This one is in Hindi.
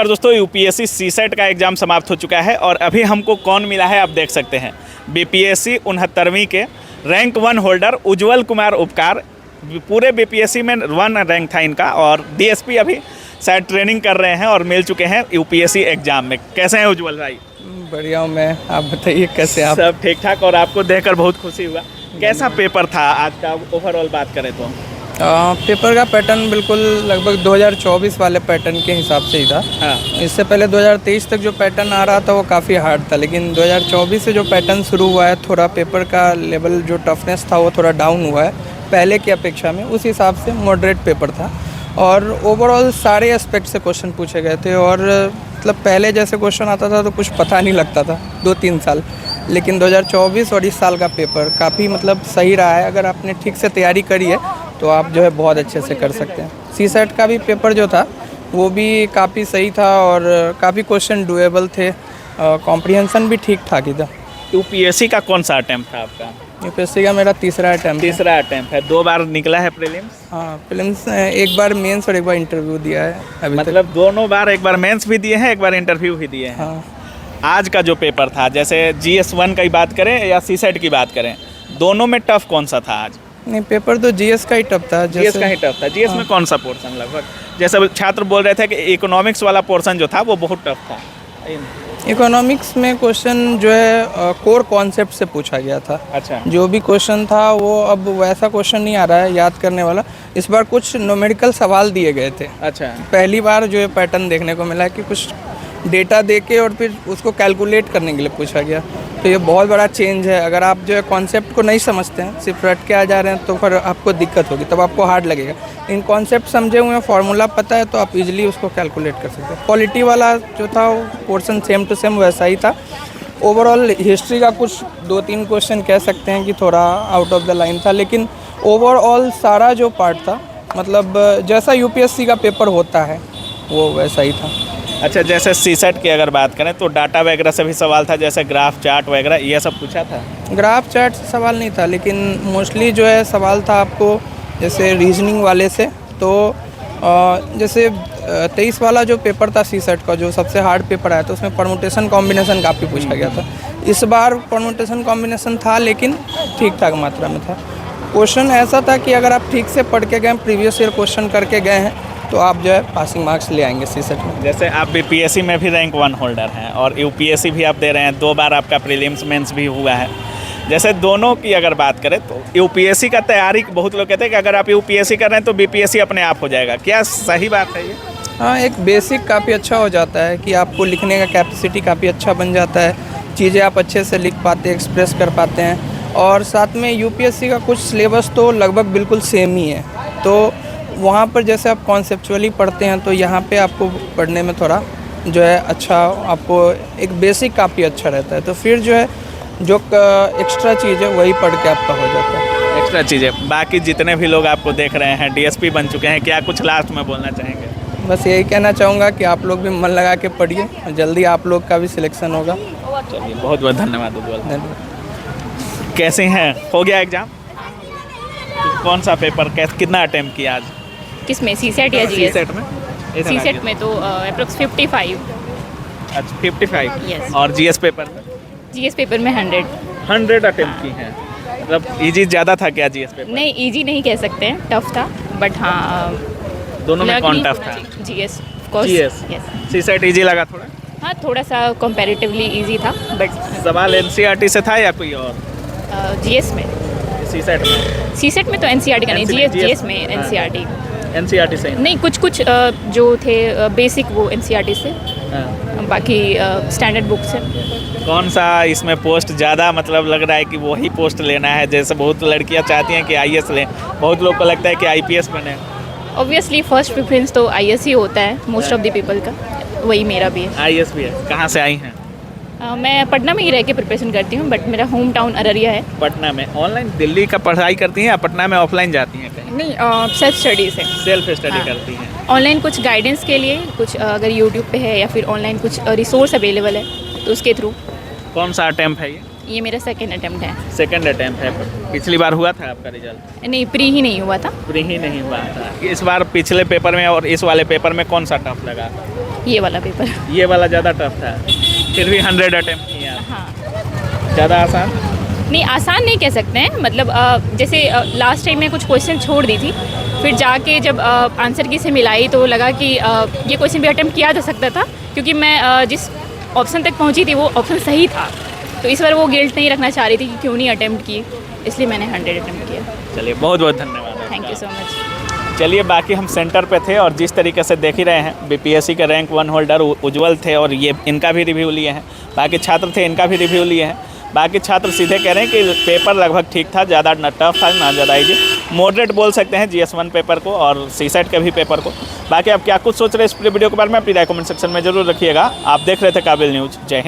दोस्तों यूपीएससी सीसेट का एग्ज़ाम समाप्त हो चुका है और अभी हमको कौन मिला है आप देख सकते हैं। बीपीएससी 69वीं के रैंक 1 होल्डर उज्जवल कुमार उपकार। पूरे बीपीएससी में 1 रैंक था इनका और डीएसपी अभी शायद ट्रेनिंग कर रहे हैं और मिल चुके हैं यूपीएससी एग्ज़ाम में। कैसे हैं उज्जवल भाई? बढ़िया हूँ मैं, आप बताइए कैसे आप? सब ठीक ठाक और आपको देखकर बहुत खुशी हुआ। कैसा पेपर था आज का, ओवरऑल बात करें तो? पेपर का पैटर्न बिल्कुल लगभग 2024 वाले पैटर्न के हिसाब से ही था। हाँ। इससे पहले 2023 तक जो पैटर्न आ रहा था वो काफ़ी हार्ड था, लेकिन 2024 से जो पैटर्न शुरू हुआ है थोड़ा पेपर का लेवल जो टफनेस था वो थोड़ा डाउन हुआ है पहले की अपेक्षा में। उस हिसाब से मॉडरेट पेपर था और ओवरऑल सारे एस्पेक्ट से क्वेश्चन पूछे गए थे और मतलब पहले जैसे क्वेश्चन आता था तो कुछ पता नहीं लगता था 2-3 साल, लेकिन 2024 और इस साल का पेपर काफ़ी मतलब सही रहा है। अगर आपने ठीक से तैयारी करी है तो आप जो है बहुत अच्छे से कर सकते हैं। सीसेट का भी पेपर जो था वो भी काफ़ी सही था और काफ़ी क्वेश्चन डुएबल थे, कॉम्प्रिहेंशन भी ठीक ठाक ही था। यूपीएससी का कौन सा अटेम्प्ट था आपका? यूपीएससी का मेरा तीसरा अटेम्प्ट है। 2 बार निकला है प्रीलिम्स? हाँ, प्रीलिम्स एक बार मेंस और एक बार इंटरव्यू दिया है अभी मतलब दोनों बार, एक बार मेंस भी दिए हैं, एक बार इंटरव्यू भी दिए हैं। हाँ। आज का जो पेपर था, जैसे GS1 की बात करें या सीसेट की बात करें, दोनों में टफ कौन सा था आज? नहीं, पेपर तो जीएस का ही टफ था। जीएस का ही टफ था। जीएस में कौन सा पोर्शन लगभग, जैसे छात्र बोल रहे थे कि इकोनॉमिक्स वाला पोर्शन जो था वो बहुत टफ था। इकोनॉमिक्स में क्वेश्चन जो है कोर कॉन्सेप्ट से पूछा गया था। अच्छा। जो भी क्वेश्चन था वो अब वैसा क्वेश्चन नहीं आ रहा है याद करने वाला। इस बार कुछ न्यूमेरिकल सवाल दिए गए थे। अच्छा। पहली बार जो है पैटर्न देखने को मिला कि कुछ डेटा देके और फिर उसको कैलकुलेट करने के लिए पूछा गया, तो ये बहुत बड़ा चेंज है। अगर आप जो है कॉन्सेप्ट को नहीं समझते हैं, सिर्फ रट के आ जा रहे हैं, तो फिर आपको दिक्कत होगी, तब आपको हार्ड लगेगा। इन कॉन्सेप्ट समझे हुए हैं, फार्मूला पता है, तो आप इजीली उसको कैलकुलेट कर सकते हैं। पॉलिटी वाला जो था वो पोर्शन सेम टू सेम वैसा ही था। ओवरऑल हिस्ट्री का कुछ 2-3 क्वेश्चन कह सकते हैं कि थोड़ा आउट ऑफ द लाइन था, लेकिन ओवरऑल सारा जो पार्ट था मतलब जैसा यूपीएससी का पेपर होता है वो वैसा ही था। अच्छा, जैसे सीसेट की अगर बात करें तो डाटा वगैरह से भी सवाल था, जैसे ग्राफ चार्ट वगैरह ये सब पूछा था? ग्राफ चार्ट से सवाल नहीं था, लेकिन मोस्टली जो है सवाल था आपको जैसे रीजनिंग वाले से। तो जैसे 23 वाला जो पेपर था सीसेट का, जो सबसे हार्ड पेपर आया था, उसमें परमुटेशन कॉम्बिनेशन काफ़ी पूछा गया था। इस बार परमुटेशन कॉम्बिनेशन था लेकिन ठीक ठाक मात्रा में था। क्वेश्चन ऐसा था कि अगर आप ठीक से पढ़ के गए, प्रीवियस ईयर क्वेश्चन करके गए हैं, तो आप जो है पासिंग मार्क्स ले आएंगे सीसेट में। जैसे आप बीपीएससी में भी रैंक 1 होल्डर हैं और यूपीएससी भी आप दे रहे हैं, 2 बार आपका प्रीलिम्स मेंस भी हुआ है। जैसे दोनों की अगर बात करें तो यूपीएससी का तैयारी, बहुत लोग कहते हैं कि अगर आप यूपीएससी कर रहे हैं तो बीपीएससी अपने आप हो जाएगा, क्या सही बात है ये? हाँ, एक बेसिक काफ़ी अच्छा हो जाता है कि आपको लिखने का कैपेसिटी काफ़ी अच्छा बन जाता है, चीज़ें आप अच्छे से लिख पाते हैं, एक्सप्रेस कर पाते हैं। और साथ में यूपीएससी का कुछ सिलेबस तो लगभग बिल्कुल सेम ही है, तो वहाँ पर जैसे आप कॉन्सेप्चुअली पढ़ते हैं तो यहाँ पे आपको पढ़ने में थोड़ा जो है अच्छा, आपको एक बेसिक काफ़ी अच्छा रहता है। तो फिर जो है जो एक्स्ट्रा चीज़ है वही पढ़ के आपका हो जाता है। एक्स्ट्रा चीज़ें बाकी जितने भी लोग आपको देख रहे हैं डीएसपी बन चुके हैं, क्या कुछ लास्ट में बोलना चाहेंगे? बस यही कहना चाहूँगा कि आप लोग भी मन लगा के पढ़िए, जल्दी आप लोग का भी सिलेक्शन होगा। चलिए, बहुत बहुत धन्यवाद उज्जवल। धन्यवाद। कैसे हैं, हो गया एग्ज़ाम? कौन सा पेपर, कितना अटेम्प्ट किया आज? किस में, सीसेट या जीएस? सीसेट में? सीसेट में तो अप्रोक्स 55। अच्छा, 55। Yes. और जीएस पेपर में? जीएस पेपर में 100 अटेम्प्ट की हैं। मतलब इजी ज़्यादा था क्या जीएस पेपर? नहीं, इजी नहीं कह सकते हैं, टफ था, बट हाँ दोनों में कौन टफ था? GS. GS. Yes. CSAT easy लगा थोड़ा? हाँ, थोड़ा सा कंपैरेटिवली इजी था, बट सवाल एनसीईआरटी से था या कोई और? जीएस में, सीसेट में? सीसेट में तो एनसीईआरटी का नहीं, जीएस में एनसीईआरटी। एनसीईआरटी से नहीं, कुछ जो थे बेसिक वो एनसीईआरटी से, बाकी स्टैंडर्ड बुक से। कौन सा इसमें पोस्ट ज़्यादा मतलब लग रहा है कि वही पोस्ट लेना है? जैसे बहुत लड़कियां चाहती हैं कि आईएएस लें, बहुत लोग को लगता है कि आईपीएस बने। ऑब्वियसली फर्स्ट प्रेफरेंस तो आईएएस ही होता है मोस्ट ऑफ द पीपल का, वही मेरा भी है। आईएएस भी है। कहाँ से आई हैं? मैं पटना में ही रह के प्रिपरेशन करती हूँ, बट मेरा होम टाउन अररिया है। पटना में ऑनलाइन दिल्ली का पढ़ाई करती हैं या पटना में ऑफलाइन जाती हैं कहीं? नहीं, सेल्फ स्टडी से। सेल्फ स्टडी हाँ। करती हैं। ऑनलाइन कुछ गाइडेंस के लिए, कुछ अगर यूट्यूब पे है या फिर ऑनलाइन कुछ रिसोर्स अवेलेबल है तो उसके थ्रू। कौन सा अटेम्प्ट है ये? ये मेरा सेकेंड अटेम्प्ट है। सेकंड अटेम्प्ट है। पिछली बार हुआ था आपका रिजल्ट? नहीं, प्री ही नहीं हुआ था। प्री ही नहीं हुआ था। इस बार पिछले पेपर में और इस वाले पेपर में कौन सा टफ लगा? ये वाला पेपर। ये वाला ज़्यादा टफ था, फिर भी 100 अटेम्प्ट किए आप। हाँ, ज़्यादा आसान? नहीं आसान नहीं कह सकते हैं, मतलब जैसे लास्ट टाइम मैं कुछ क्वेश्चन छोड़ दी थी, फिर जाके जब आंसर की से मिलाई तो लगा कि ये क्वेश्चन भी अटेम्प्ट किया जा सकता था, क्योंकि मैं जिस ऑप्शन तक पहुंची थी वो ऑप्शन सही था, तो इस बार वो गिल्ट नहीं रखना चाह रही थी कि क्यों नहीं अटेम्प्ट किए, इसलिए मैंने 100 अटेम्प्ट किया। चलिए बहुत बहुत धन्यवाद। Thank you so much. चलिए, बाकी हम सेंटर पे थे और जिस तरीके से देख ही रहे हैं, बीपीएससी के रैंक 1 होल्डर उज्जवल थे और ये इनका भी रिव्यू लिए हैं, बाकी छात्र थे इनका भी रिव्यू लिए हैं। बाकी छात्र सीधे कह रहे हैं कि पेपर लगभग ठीक था, ज़्यादा न टफ था ना ज़्यादा इजी, मॉडरेट बोल सकते हैं GS1 पेपर को और सीसेट के भी पेपर को। बाकी आप क्या कुछ सोच रहे हैं इस पूरे वीडियो के बारे में, अपनी राय कमेंट सेक्शन में जरूर रखिएगा। आप देख रहे थे काबिल न्यूज़। जय हिंद।